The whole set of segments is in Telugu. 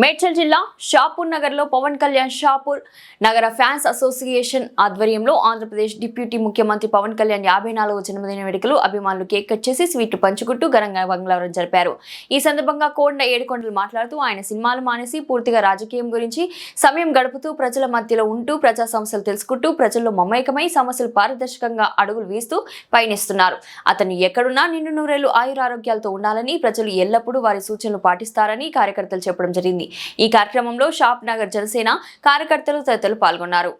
మేడ్చల్ జిల్లా షాపూర్ నగర్లో పవన్ కళ్యాణ్ షాపూర్ నగర ఫ్యాన్స్ అసోసియేషన్ ఆధ్వర్యంలో ఆంధ్రప్రదేశ్ డిప్యూటీ ముఖ్యమంత్రి పవన్ కళ్యాణ్ 54వ జన్మదిన వేడుకలు అభిమానులు కేక్ కట్ చేసి స్వీట్లు పంచుకుంటూ ఘనంగా మంగళవారం జరిపారు. ఈ సందర్భంగా కోండ ఏడుకొండలు మాట్లాడుతూ ఆయన సినిమాలు మానేసి పూర్తిగా రాజకీయం గురించి సమయం గడుపుతూ ప్రజల మధ్యలో ఉంటూ ప్రజా సమస్యలు తెలుసుకుంటూ ప్రజల్లో మమేకమై సమస్యలు పారదర్శకంగా అడుగులు వేస్తూ పయనిస్తున్నారు. అతను ఎక్కడున్నా నిండు నూరేళ్లు ఆయురారోగ్యాలతో ఉండాలని ప్రజలు ఎల్లప్పుడూ వారి సూచనలు పాటిస్తారని కార్యకర్తలు చెప్పడం జరిగింది. ఈ కార్యక్రమంలో షాప్ నగర్ జనసేన కార్యకర్తలు తదితరులు పాల్గొన్నారు.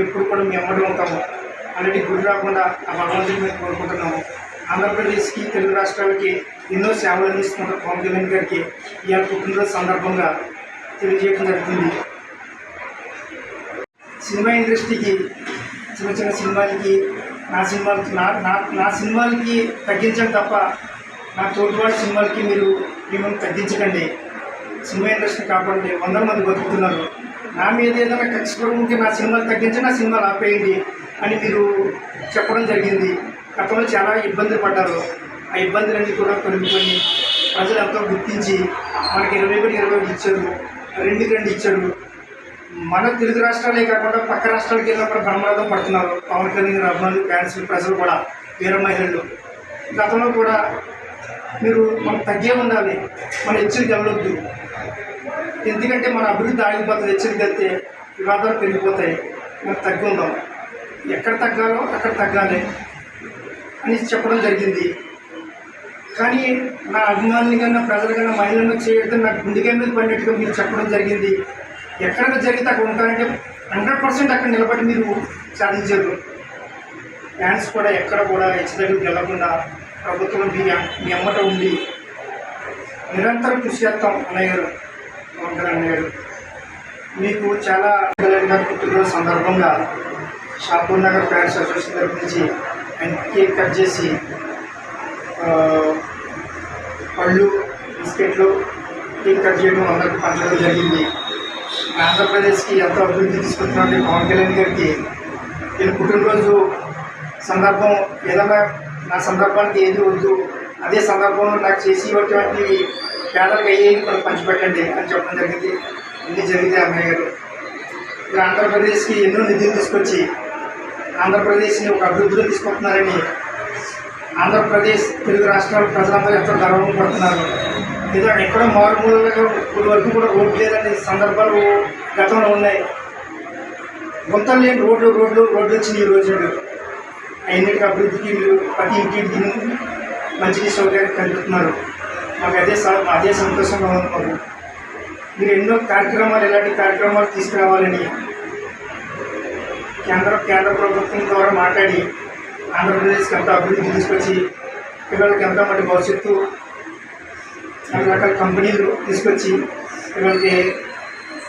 ఎప్పుడు కూడా మేము ఎమ్మడి ఉంటాము అలాంటి గురి రాకుండా ఆ భగవంతుని మీద కోరుకుంటున్నాము. ఆంధ్రప్రదేశ్కి తెలుగు రాష్ట్రాలకి ఎన్నో సేవలు అందిస్తున్న పవన్ కళ్యాణ్ గారికి ఇవాళ పుట్టినరోజు సందర్భంగా తెలియజేయడం జరుగుతుంది. సినిమా ఇండస్ట్రీకి చిన్న చిన్న సినిమాలకి నా సినిమాలకి తగ్గించడం తప్ప నా తోటివాడి సినిమాలకి మీరు మిమ్మల్ని తగ్గించకండి. సినిమా ఇండస్ట్రీ కాపాడండి. 100 మంది బతుకుతున్నారు. నా మీద ఏదైనా ఖచ్చితంగా ఉంటే నా సినిమాలు తగ్గించి నా సినిమాలు ఆపేయండి అని మీరు చెప్పడం జరిగింది. గతంలో చాలా ఇబ్బందులు పడ్డారు. ఆ ఇబ్బందులన్నీ కూడా తొలగిపోయి ప్రజలు ఎంతో గుర్తించి మనకి 20 ఇచ్చారు, 2 ఇచ్చాడు. మన తెలుగు రాష్ట్రాలే కాకుండా పక్క రాష్ట్రాలకి వెళ్ళినప్పుడు బ్రహ్మరథం పడుతున్నారు పవన్ కళ్యాణ్ అభిమానులు, ఫ్యాన్స్, ప్రజలు కూడా, వీర మహిళలు. గతంలో కూడా మీరు మనం తగ్గే ఉండాలి, మన హెచ్చరిక వెళ్ళొద్దు. ఎందుకంటే మన అభివృద్ధి ఆగిపోతుంది. హెచ్చరిక వెళ్తే వివాదాలు పెరిగిపోతాయి. మనం తగ్గి ఉందాం, ఎక్కడ తగ్గాలో అక్కడ తగ్గాలి అని చెప్పడం జరిగింది. కానీ నా అభిమానులు కన్నా, ప్రజల కన్నా, మహిళలను చేయడం నాకు గుండెగా మీద పడినట్టుగా మీరు చెప్పడం జరిగింది. ఎక్కడ జరిగితే అక్కడ ఉంటారంటే 100% అక్కడ నిలబడి మీరు సాధించారు. ఫ్యాన్స్ కూడా ఎక్కడ కూడా హెచ్చరికలకు వెళ్ళకుండా ప్రభుత్వం మీ అమ్మట ఉండి నిరంతరం కృషి చేస్తాం అన్నయ్యారు పవన్ కళ్యాణ్ గారు. మీకు చాలా పుట్టినరోజు సందర్భంగా షాపూర్ నగర్ ఫ్యాన్స్ అసోసియేషన్ తరఫు నుంచి కేక్ కట్ చేసి పళ్ళు, బిస్కెట్లు కేక్ కట్ చేయడం అందరికీ పంచడం జరిగింది. ఆంధ్రప్రదేశ్కి ఎంతో అభివృద్ధి తీసుకొచ్చినటువంటి పవన్ కళ్యాణ్ గారికి నేను పుట్టినరోజు సందర్భం ఏదైనా నా సందర్భానికి ఏది వద్దు, అదే సందర్భంలో నాకు చేసి ఇవ్వటువంటి పేదలకు అయ్యేది మనం పంచిపెట్టండి అని చెప్పడం జరిగింది. ఇన్ని జరిగితే అమ్మాయి గారు ఇక్కడ ఆంధ్రప్రదేశ్కి ఎన్నో నిధులు తీసుకొచ్చి ఆంధ్రప్రదేశ్ని ఒక అభివృద్ధిలో తీసుకొస్తున్నారని ఆంధ్రప్రదేశ్ తెలుగు రాష్ట్రాల ప్రజలందరూ ఎంతో గర్వపడుతున్నారు. ఏదో ఎక్కడో మారుమూలగా ఇప్పుడు వరకు కూడా రోడ్డు లేదని సందర్భాలు గతంలో ఉన్నాయి. గుంతలు లేని రోడ్లు వచ్చింది ఈ రోజు. అన్నిటికీ అభివృద్ధికి మీరు ప్రతి ఇంటికి మంచి సౌకర్యాన్ని కలుగుతున్నారు. మాకు అదే సంతోషంగా ఉంది. మీరు ఎన్నో కార్యక్రమాలు, ఇలాంటి కార్యక్రమాలు తీసుకురావాలని కేంద్ర ప్రభుత్వం ద్వారా మాట్లాడి ఆంధ్రప్రదేశ్కి ఎంతో అభివృద్ధి తీసుకొచ్చి పిల్లలకి ఎంతో మంది భవిష్యత్తు, అన్ని రకాల కంపెనీలు తీసుకొచ్చి పిల్లలకి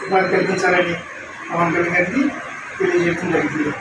ఉపాధి కల్పించాలని పవన్ కళ్యాణ్ గారికి తెలియజేయడం జరిగింది.